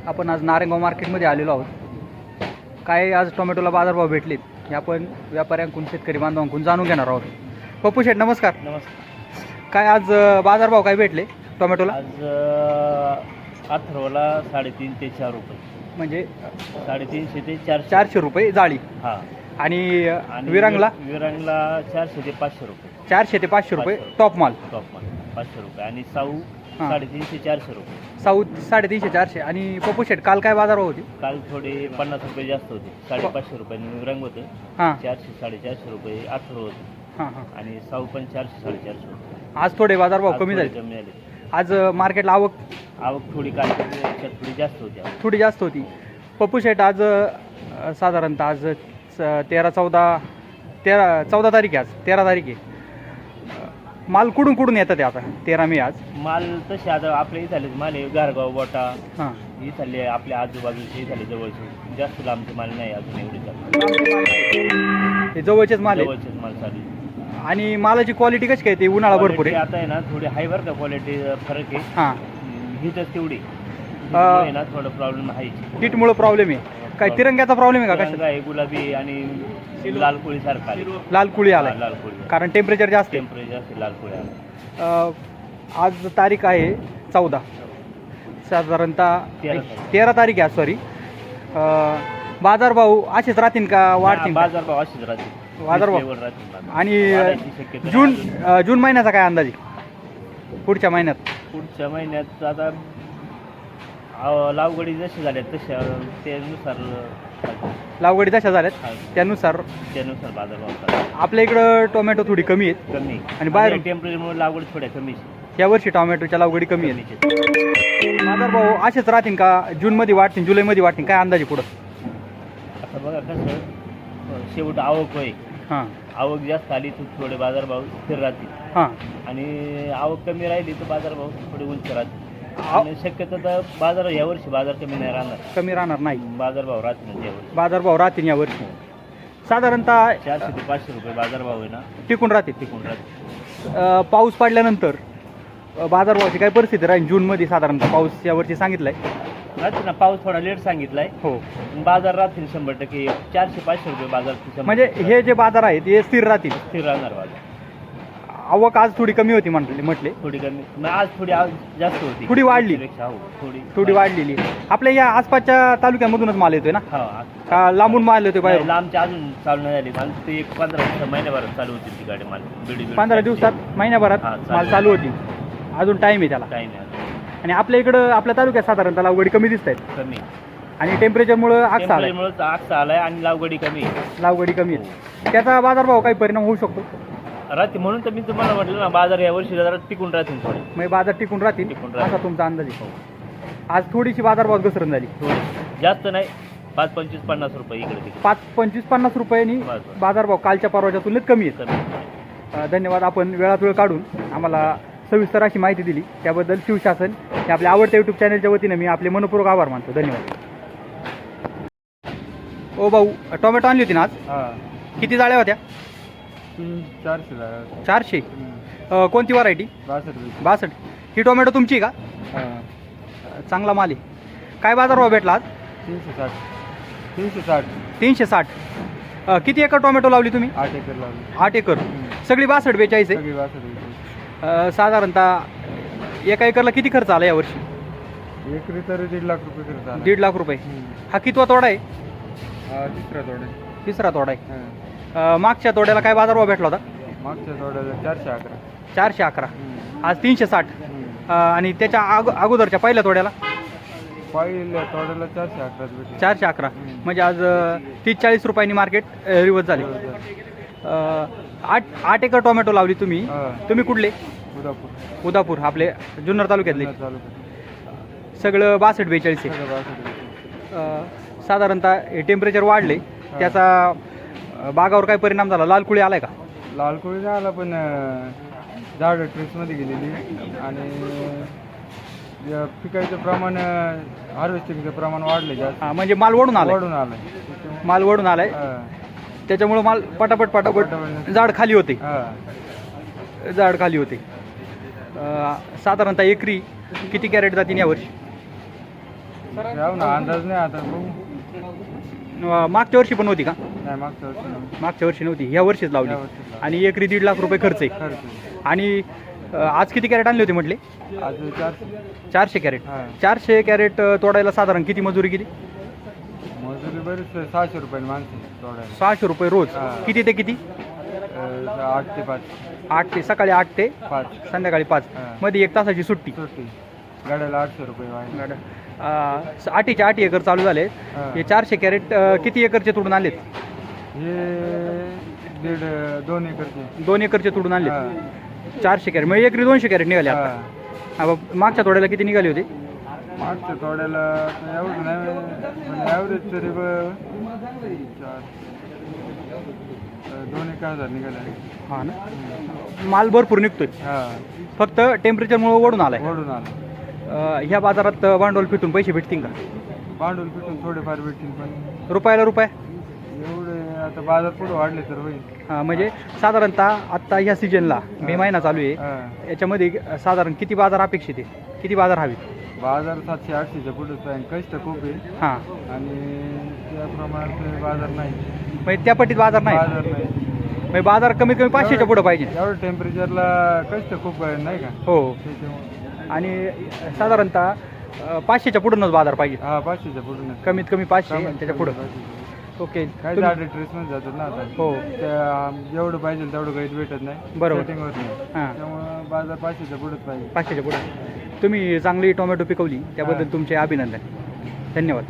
आपण आज नारायणगाव मार्केटमध्ये आलेलो आहोत. काय आज टोमॅटोला बाजारभाव भेटलेत हे आपण व्यापाऱ्यांकडून शेतकरी बांधवांकडून जाणून घेणार आहोत. पप्पू शेठ नमस्कार. नमस्कार. काय आज बाजारभाव काय भेटले टोमॅटोला? आज अथर्वला 3.5 ते 4 रुपये, म्हणजे 350 ते 400. 400 रुपये जाळी. हां. आणि विरांगला 400 ते 500 रुपये. 400 ते 500 रुपये टॉप माल. टॉप माल 500 रुपये. आणि साऊ 350 400 रुपये. साऊथ 350 400. आणि पप्पू शेठ काल काय बाजारभाव होते? काल थोडे 50 रुपये जास्त होते. 550 रुपयांनी विरांग होतं. हां 400 450 रुपये अथर्व होते. हां हां. आणि साऊ पण 400 450 होते. आज थोडे बाजारभाव आज कमी थोडे झाले. कमी झाले. आज मार्केटला आवक थोडी काल थोडी जास्त होती. थोडी जास्त होती. पप्पू शेठ आज साधारणतः आज 14 तारीख आहे. आज 13 तारीख आहे. माल कुठून येतात ते आता 13 मे आज? माल तसे आता आपल्या इथले माल आहे. गारगाव बोटा हां इथले आपल्या आजूबाजूचे इथले जवळचे, जास्त लांबचे माल नाही अजून एवढे चालू. ते जवळचेच माल आहे. जवळचेच माल चालू. आणि मालाची क्वालिटी कशी काय? ते उन्हाळा भरपूर आहे आता आहे ना, थोडी हाय बरं का क्वालिटी फरक आहे. हां हीच तेवढी आहे ना, थोडं प्रॉब्लेम आहे. हीटमुळे प्रॉब्लेम आहे. काय तिरंग्याचा प्रॉब्लेम आहे का? रंग आहे गुलाबी आणि लाल कोळी सारखा लाल कुळी आला लाल कोळी, कारण टेम्परेचर जास्त आहे. टेम्परेचर जास्त लाल कोळी आला. आज तारीख आहे 14, साधारणतः 13 तारीख आहे. सॉरी, बाजारभाव असेच राहतील का वाढतील? बाजारभाव असेच राहतील. बाजारभाव. राहतील. आणि जून महिन्याचा काय अंदाज आहे? पुढच्या महिन्यात आता लावगडी जशी झाल्या तशा त्यानुसार लावगडी जशा झाल्यात त्यानुसार बाजारभाव. आपल्या इकडं टोमॅटो थोडी कमी आहेत. कमी आणि बाहेर टेम्परेचरमुळे लागवड थोड्या कमी. यावर्षी टोमॅटोच्या लावगडी कमी आहेत. बाजारभाव असेच राहतील का? जूनमध्ये वाढतील, जुलैमध्ये वाढतील? काय अंदाजे पुढं? आता बघा कसं शेवट आवक आहे. हां आवक जास्त आली तर थोडे बाजारभाव स्थिर राहतील. हां. आणि आवक कमी राहिली तर बाजारभाव थोडे उंच राहतील. आणि शक्यतो तर बाजार यावर्षी बाजार कमी नाही राहणार. कमी राहणार नाही. बाजारभाव राहतील यावर्षी. बाजारभाव राहतील यावर्षी. साधारणतः 400 ते 500 रुपये बाजारभाव आहे ना, टिकून राहतील. टिकून राहतील. पाऊस पडल्यानंतर बाजारभावाची काय परिस्थिती राहील जूनमध्ये? साधारणतः पाऊस यावर्षी सांगितलाय राहतील ना. पाऊस थोडा लेट सांगितलाय. हो. बाजार राहतील 100% 400-500 रुपये बाजार. म्हणजे हे जे बाजार आहेत हे स्थिर राहतील. स्थिर राहणार बाजार. आवक आज थोडी कमी होती म्हटले. थोडी कमी, आज थोडी जास्त होती. थोडी वाढली. थोडी वाढलेली. आपल्या या आसपासच्या तालुक्यामधूनच माल येतोय ना? का लांबून माल येतोय बाहेर? लांबच्या अजून चालू नाही झाली. ते 15 महिन्याभरात चालू होती ती गाडी. माल 15 दिवसात, महिन्याभरात माल चालू होती. अजून टाइम आहे त्याला. टाइम आहे. आणि आपल्या इकडं आपल्या तालुक्यात साधारणतः लावगडी कमी दिसत आहेत. कमी. आणि टेम्परेचरमुळे आकसा आलाय आणि लावगडी कमी. लावगडी कमी आहे. त्याचा बाजारभाव काही परिणाम होऊ शकतो राहते. म्हणून तर मी तुम्हाला म्हटलं ना, बाजार यावर्षी जरा टिकून राहतील. थोडे म्हणजे बाजार टिकून राहतील असा तुमचा अंदाज आहे. आज थोडीशी बाजारभाव घसरण झाली. जास्त नाही, 5, 25, 50 रुपये इकडे. 5, 25, 50 रुपयांनी बाजारभाव कालच्या परवाच्या तुलनेत कमी आहे. धन्यवाद. आपण वेळात वेळ काढून आम्हाला सविस्तर अशी माहिती दिली त्याबद्दल शिवशासन हे आपल्या आवडत्या यूट्यूब चॅनलच्या वतीनं मी आपले मनपूर्वक आभार मानतो. धन्यवाद. ओ भाऊ, टोमॅटो आणली होती ना आज? किती जाळ्या होत्या? 400. कोणती व्हरायटी? 62. ही टोमॅटो तुमची का? चांगला माल आहे. काय बाजारभाव भेटला आज? 360. किती एकर टोमॅटो लावली तुम्ही? 8 एकर लावली. 8 एकर. सगळी 62 42 आहे. साधारणतः एका एकरला किती खर्च आला यावर्षी? एकरी तरी 1.5 लाख रुपये खर्च आला. 1.5 लाख रुपये. हा कितवा तोडा आहे? तिसरा तोडा आहे. मागच्या तोड्याला काय बाजारभाव भेटला होता? मागच्या तोड्याला 411. 411. आज 360. आणि त्याच्या अगोदरच्या पहिल्या तोड्याला? पहिल्या तोड्याला 411 भेटले. 411. म्हणजे आज 30-40 रुपयांनी मार्केट रिवर्स झाले. 8 एकर टोमॅटो लावली तुम्ही. तुम्ही कुठले? उदापूर. आपले जुन्नर तालुक्यातले. सगळं 62 42 आहे. साधारणतः टेम्परेचर वाढले त्याचा बागावर काय परिणाम झाला? लाल कुळी आलाय का? लाल कोळी झाला, पण झाडं ट्रेसमध्ये गेलेली आणि पिकाचं प्रमाण, हार्वेस्टिंगचं प्रमाण वाढले जास्त. म्हणजे माल वडून आलाय. माल वडून आलाय. त्याच्यामुळे माल पटापट झाड खाली होते. साधारणतः एकरी किती कॅरेट जातील यावर्षी? याव ना अंदाज नाही आता बघू. मागच्या वर्षी पण होती का? नाही मागच्या वर्षी नव्हतं. मागच्या वर्षी नव्हती, ह्या वर्षीच लावली. या वर्षी लावली. आणि एकरी 1.5 लाख रुपये खर्च आहे. खर्च आणि आज किती कॅरेट आणले होते म्हटले? आज 400 कॅरेट. हां 400 कॅरेट तोडायला साधारण किती मजुरी गेली? मजुरी बरीच 600 रुपये माणसं तोडायला. 600 रुपये रोज. हां. किती ते किती? 8 ते 5. 8 ते सकाळी 8 ते 5 संध्याकाळी 5. हां. मध्ये 1 तासाची सुट्टी. सुट्टी गाड्याला 800 रुपये वाढले. 8चे 8 एकर चालू झाले. हां. हे 400 कॅरेट किती एकरचे तोडून आणलेत? हे 2 एकरचे. 2 एकरचे तोडून आणले. हां. 400 कॅरेट म्हणजे एकरी 200 कॅरेट निघाले आता. हां. हा, मागच्या तोड्याला किती निघाले होते? मागच्या तोड्याला तर एवढं नाही पण ॲव्हरेज तरी 2,000 निघाले. हा ना, माल भरपूर निघतोय. हां फक्त टेम्परेचरमुळे ओढून आलाय. ओढून आलं. ह्या बाजारात भांडवल फिटून पैसे भेटतील का? भांडवल पिटून थोडेफार भेटतील पण रुपयाला रुपये? एवढे आता बाजार पुढे वाढले तर होईल. म्हणजे साधारणतः आत्ता ह्या सीजनला मे महिना चालू आहे, हां. याच्यामध्ये साधारण किती बाजार अपेक्षित आहे? किती बाजार हवेत? बाजार 700-800च्या पुढेच आहे. कष्ट खूप आहे हां, आणि त्याप्रमाणे बाजार नाही. म्हणजे त्या पट्टीत बाजार नाही. बाजार नाही म्हणजे बाजार कमीत कमी 500च्या पुढे पाहिजे. एवढं टेम्परेचरला कष्ट खूप आहे नाही का हो. त्याच्यामुळे. आणि साधारणतः 500च्या पुढूनच बाजार पाहिजे. हा 500च्या पुढून कमीत कमी 500 आणि त्याच्या पुढं. ओके. काय झाडे ट्रेसमध्ये जातात ना आता. हो. त्या जेवढं पाहिजे तेवढं काही भेटत नाही. बरोबर. Setting होत नाही. हां, त्यामुळं बाजार 500च्या पुढेच पाहिजे. 500च्या पुढं. तुम्ही चांगली टोमॅटो पिकवली त्याबद्दल तुमचे अभिनंदन. धन्यवाद.